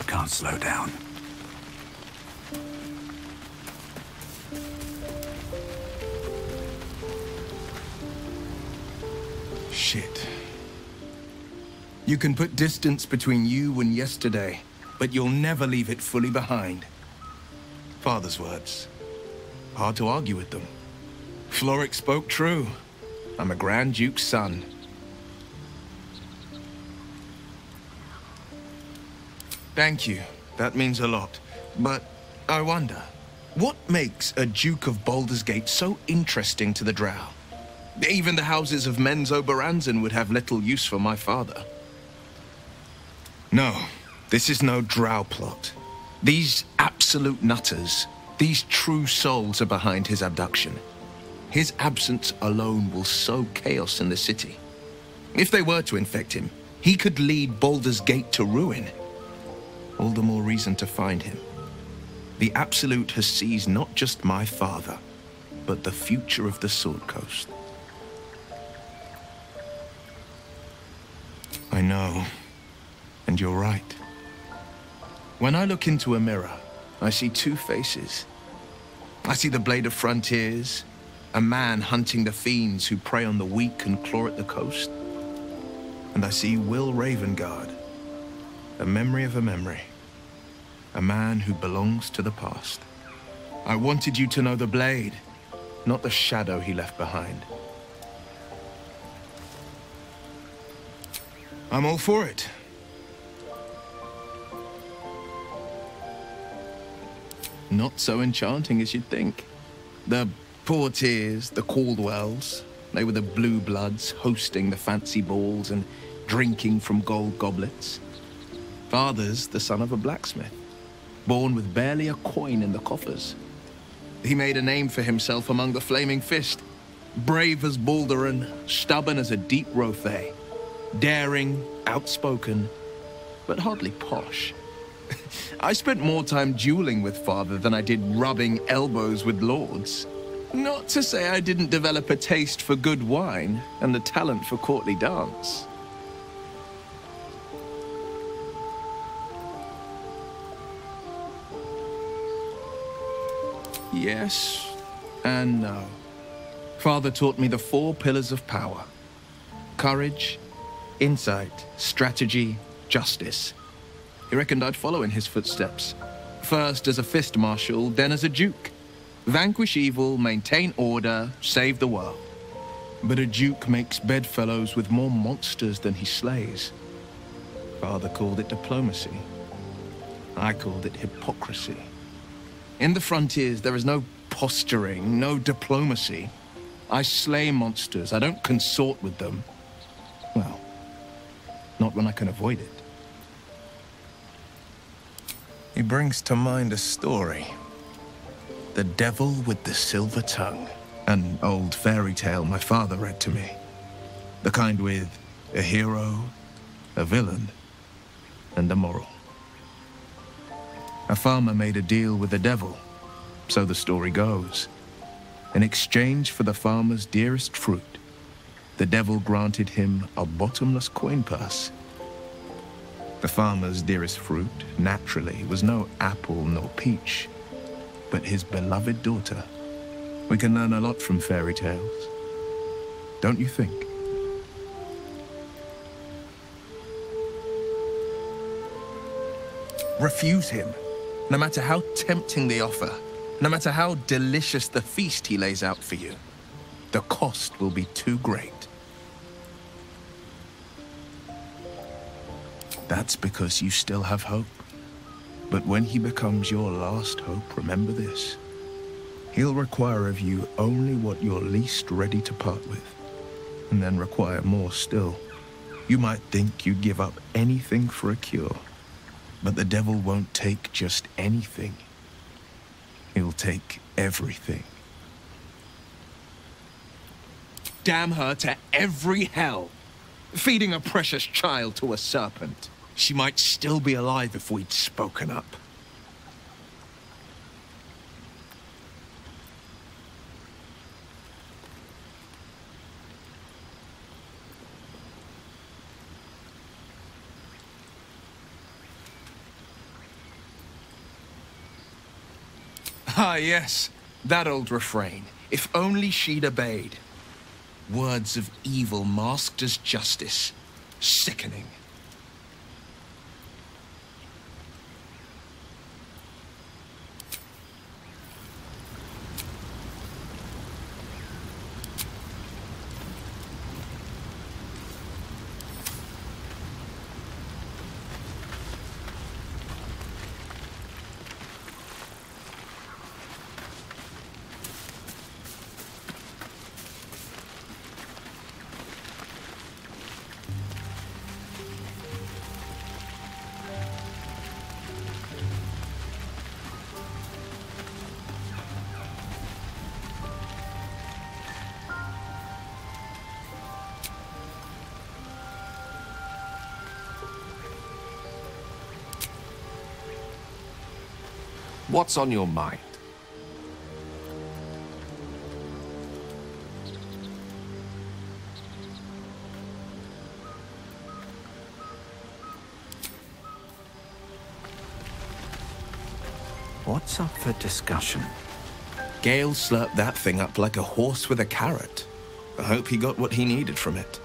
Can't slow down. Shit. You can put distance between you and yesterday, but you'll never leave it fully behind. Father's words. Hard to argue with them. Floric spoke true. I'm a Grand Duke's son. Thank you. That means a lot. But I wonder, what makes a Duke of Baldur's Gate so interesting to the Drow? Even the houses of Menzo Baranzan would have little use for my father. No, this is no Drow plot. These absolute nutters, these true souls are behind his abduction. His absence alone will sow chaos in the city. If they were to infect him, he could lead Baldur's Gate to ruin. All the more reason to find him. The Absolute has seized not just my father, but the future of the Sword Coast. I know, and you're right. When I look into a mirror, I see two faces. I see the Blade of Frontiers, a man hunting the fiends who prey on the weak and claw at the coast. And I see Will Ravengard, a memory of a memory. A man who belongs to the past. I wanted you to know the Blade, not the shadow he left behind. I'm all for it. Not so enchanting as you'd think. The Portiers, the Caldwells, they were the blue bloods hosting the fancy balls and drinking from gold goblets. Father's the son of a blacksmith, born with barely a coin in the coffers. He made a name for himself among the Flaming Fist, brave as Baldur, stubborn as a deep Rothay, daring, outspoken, but hardly posh. I spent more time dueling with Father than I did rubbing elbows with lords. Not to say I didn't develop a taste for good wine and the talent for courtly dance. Yes and no. Father taught me the 4 pillars of power. Courage, insight, strategy, justice. He reckoned I'd follow in his footsteps. First as a fist marshal, then as a duke. Vanquish evil, maintain order, save the world. But a duke makes bedfellows with more monsters than he slays. Father called it diplomacy. I called it hypocrisy. In the frontiers, there is no posturing, no diplomacy. I slay monsters, I don't consort with them. Well, not when I can avoid it. He brings to mind a story. The Devil with the Silver Tongue. An old fairy tale my father read to me. The kind with a hero, a villain, and a moral. A farmer made a deal with the devil, so the story goes. In exchange for the farmer's dearest fruit, the devil granted him a bottomless coin purse. The farmer's dearest fruit, naturally, was no apple nor peach, but his beloved daughter. We can learn a lot from fairy tales, don't you think? Refuse him, no matter how tempting the offer, no matter how delicious the feast he lays out for you. The cost will be too great. That's because you still have hope. But when he becomes your last hope, remember this. He'll require of you only what you're least ready to part with, and then require more still. You might think you'd give up anything for a cure, but the devil won't take just anything. He'll take everything. Damn her to every hell! Feeding a precious child to a serpent. She might still be alive if we'd spoken up. Ah, yes, that old refrain. If only she'd obeyed. Words of evil masked as justice. Sickening. What's on your mind? What's up for discussion? Gale slurped that thing up like a horse with a carrot. I hope he got what he needed from it.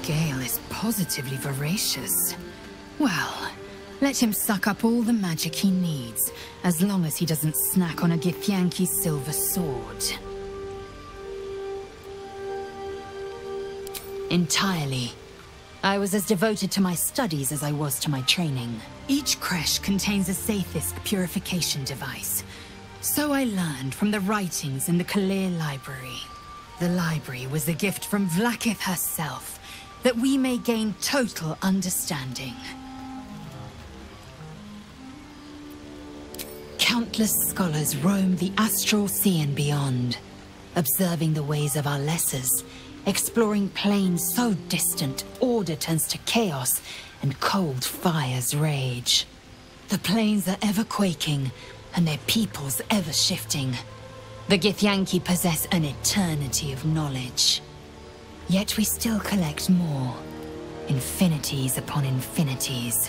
Gale is positively voracious. Well, let him suck up all the magic he needs, as long as he doesn't snack on a Githyanki's silver sword. Entirely. I was as devoted to my studies as I was to my training. Each creche contains a Sathisk purification device. So I learned from the writings in the Kalir Library. The library was a gift from Vlaakith herself, that we may gain total understanding. Countless scholars roam the astral sea and beyond, observing the ways of our lessers, exploring planes so distant order turns to chaos and cold fires rage. The planes are ever quaking, and their peoples ever shifting. The Githyanki possess an eternity of knowledge. Yet we still collect more. Infinities upon infinities.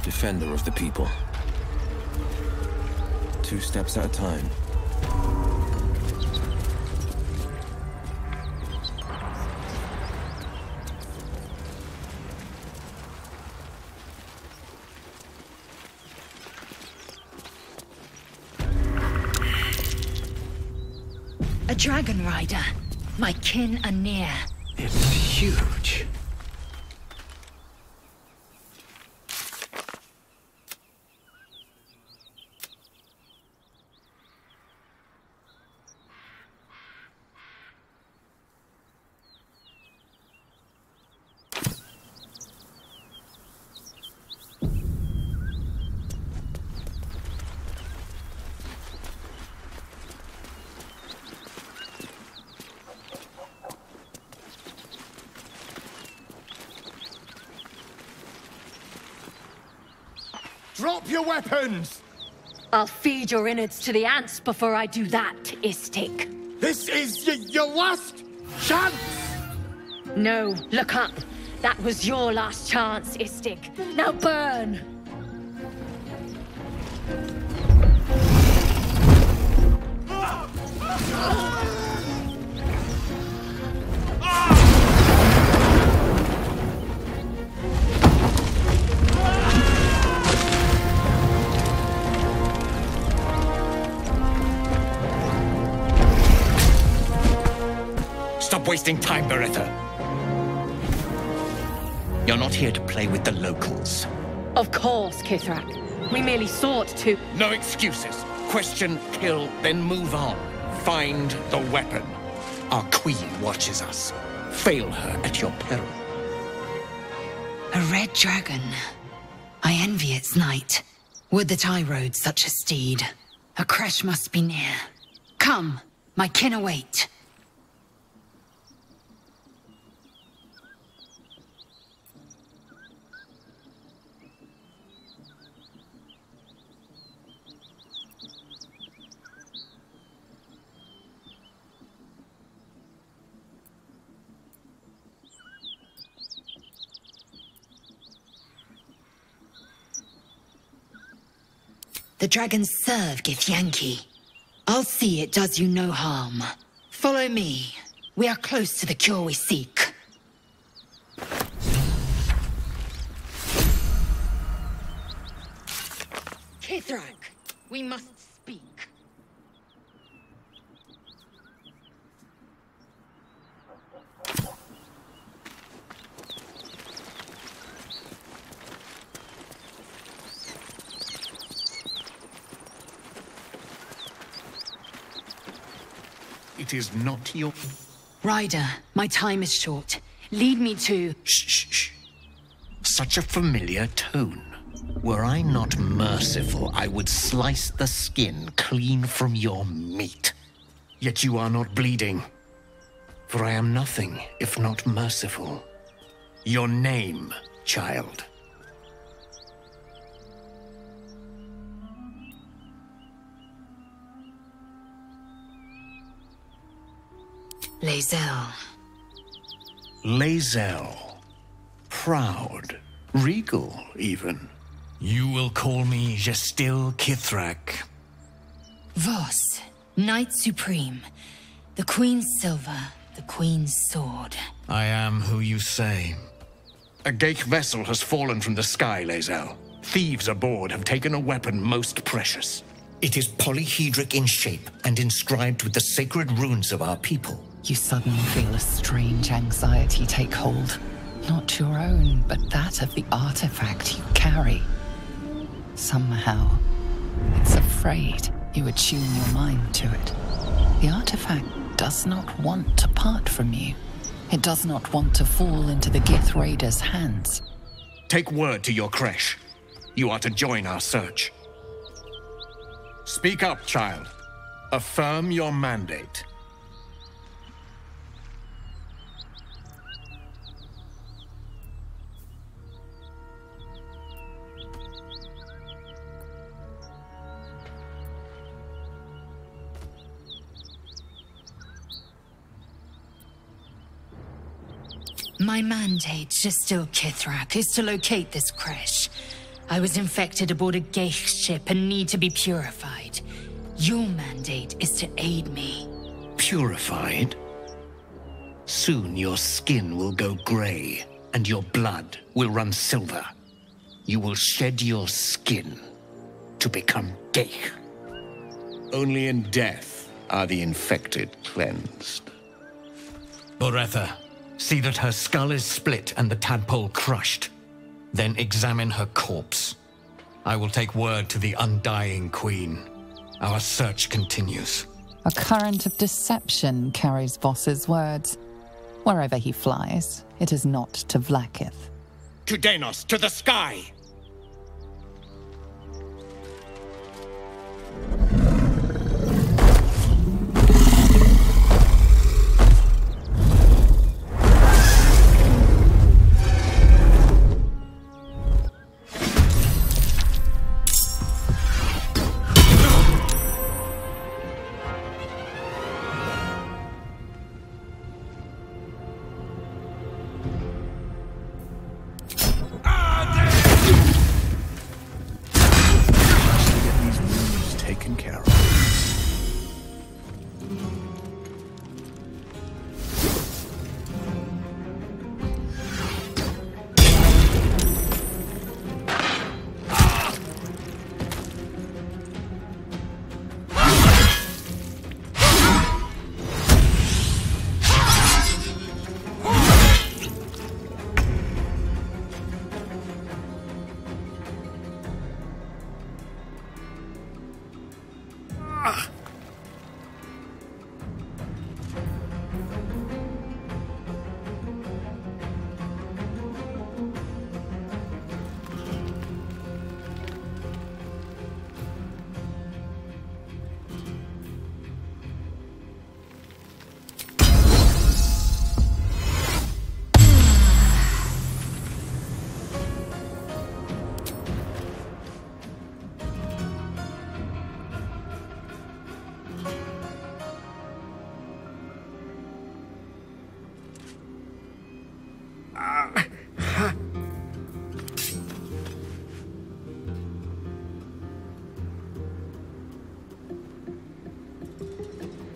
Defender of the people. 2 steps at a time. A dragon rider. My kin are near. It's huge. Drop your weapons! I'll feed your innards to the ants before I do that, Istik. This is your last chance! No, look up. That was your last chance, Istik. Now burn! Stop wasting time, Beretta. You're not here to play with the locals. Of course, Kithrak. We merely sought to... No excuses. Question, kill, then move on. Find the weapon. Our queen watches us. Fail her at your peril. A red dragon. I envy its knight. Would that I rode such a steed. A crash must be near. Come, my kin await. The dragons serve Githyanki. I'll see it does you no harm. Follow me. We are close to the cure we seek. Kithrak, we must speak. It is not your... Ryder, my time is short. Lead me to... Shh, shh, shh. Such a familiar tone. Were I not merciful, I would slice the skin clean from your meat. Yet you are not bleeding. For I am nothing if not merciful. Your name, child. Lae'zel. Lae'zel. Proud. Regal, even. You will call me Gestil Kithrak. Voss, Knight Supreme. The Queen's silver, the Queen's sword. I am who you say. A Geich vessel has fallen from the sky, Lae'zel. Thieves aboard have taken a weapon most precious. It is polyhedric in shape and inscribed with the sacred runes of our people. You suddenly feel a strange anxiety take hold. Not your own, but that of the artifact you carry. Somehow, it's afraid you attune your mind to it. The artifact does not want to part from you. It does not want to fall into the Gith Raiders' hands. Take word to your creche. You are to join our search. Speak up, child. Affirm your mandate. My mandate, Gestil Kithrak, is to locate this creche. I was infected aboard a Geich ship and need to be purified. Your mandate is to aid me. Purified? Soon your skin will go grey, and your blood will run silver. You will shed your skin to become Geich. Only in death are the infected cleansed. Boretha, see that her skull is split and the tadpole crushed. Then examine her corpse. I will take word to the Undying Queen. Our search continues. A current of deception carries Voss's words. Wherever he flies, it is not to Vlaakith. To Denos, to the sky!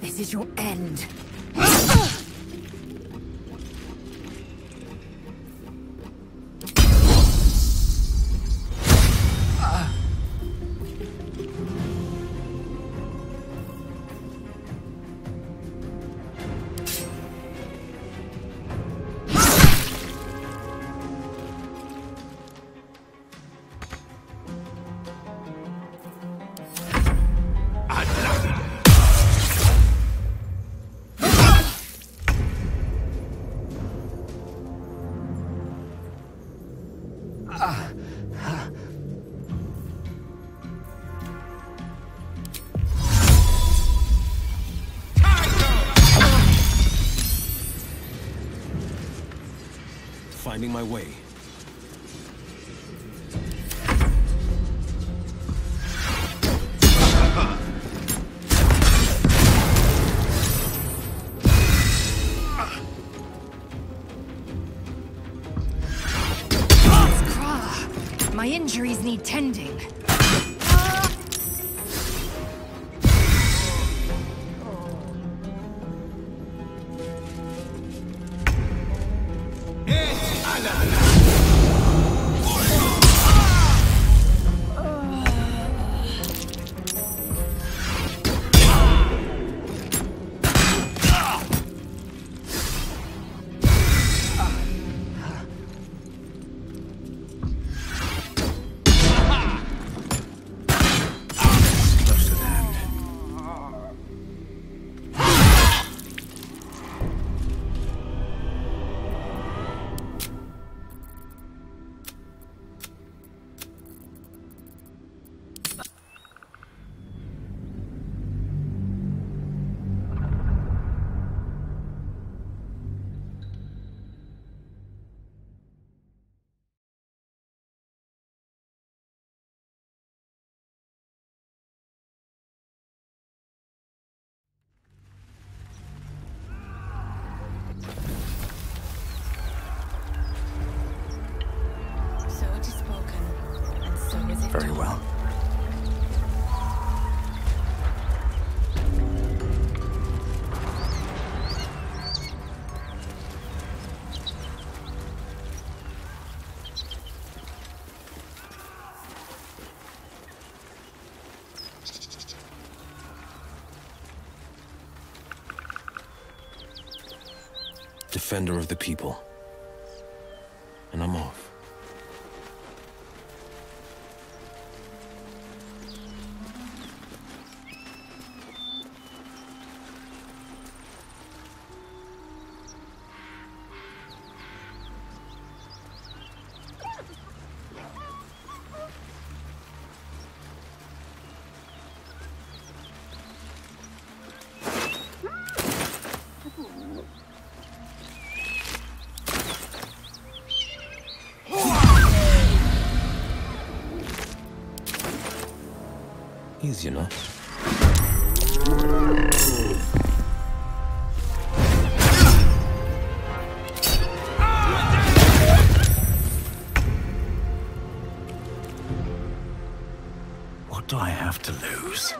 This is your end. Finding my way. My injuries need tending. Very well. defender of the people. And I'm off. Easy enough. What do I have to lose?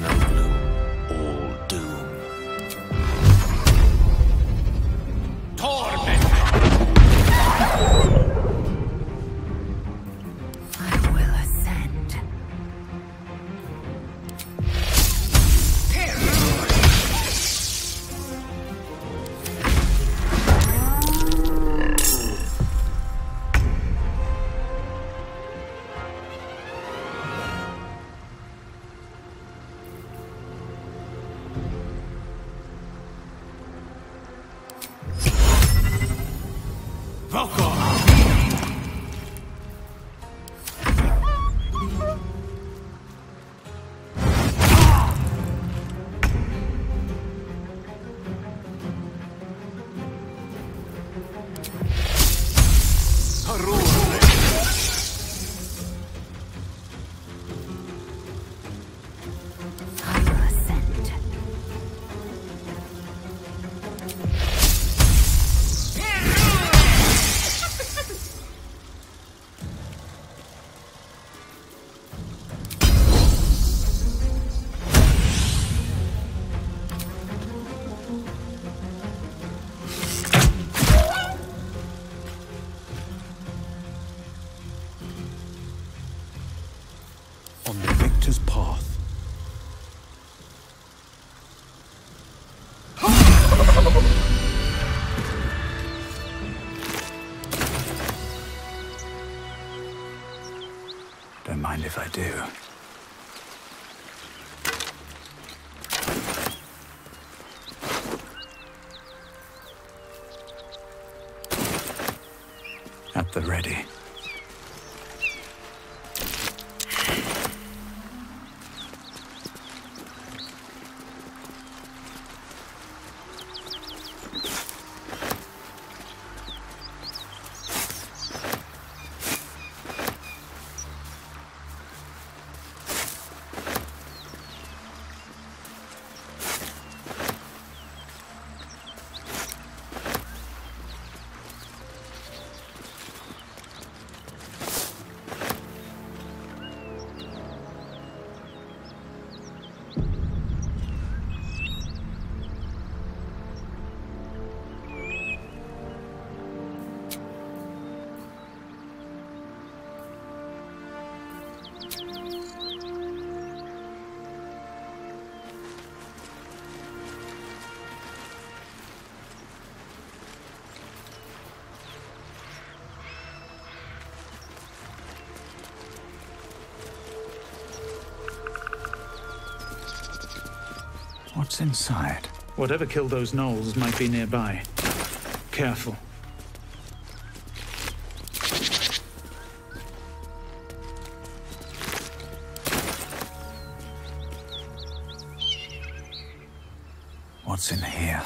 No gloom, all doom. I will ascend. On the victor's path. Don't mind if I do. At the ready. What's inside? Whatever killed those gnolls might be nearby. Careful. What's in here?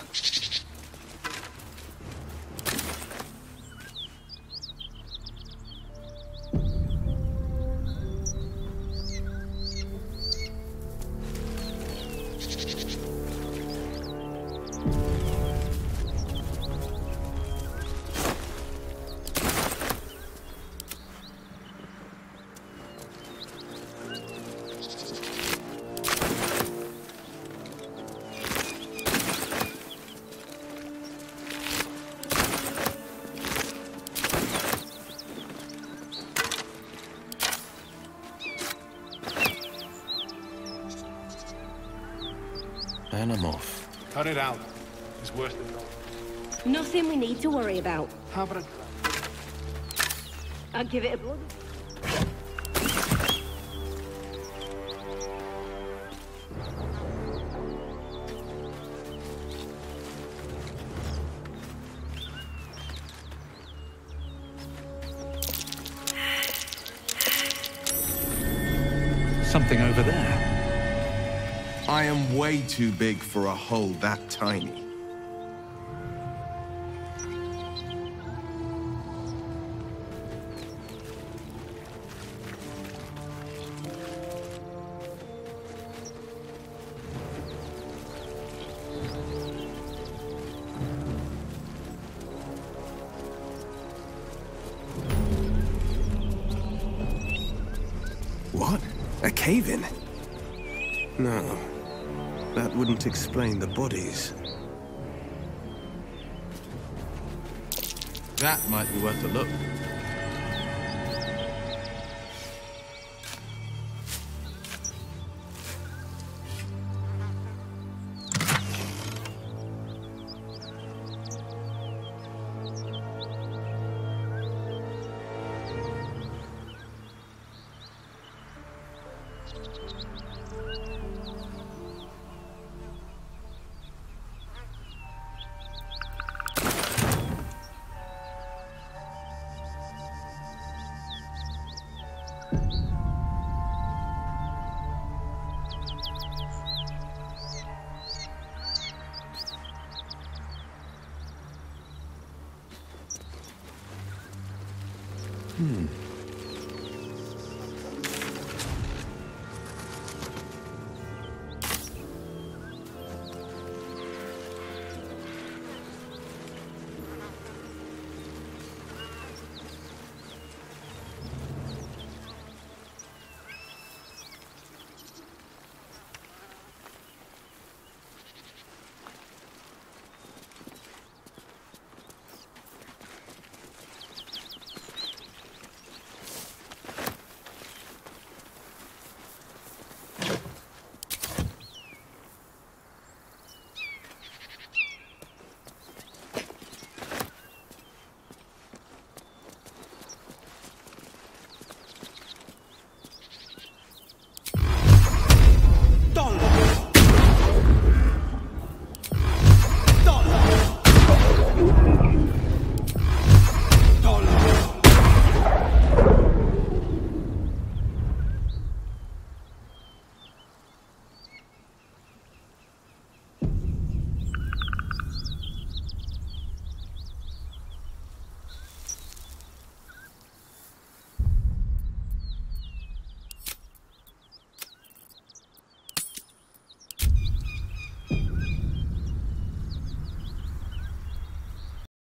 And I'm off. Cut it out. It's worse than no. Nothing we need to worry about. How about I'll give it a blood. Something over there. I am way too big for a hole that tiny. What? A cave-in? No. That wouldn't explain the bodies. That might be worth a look.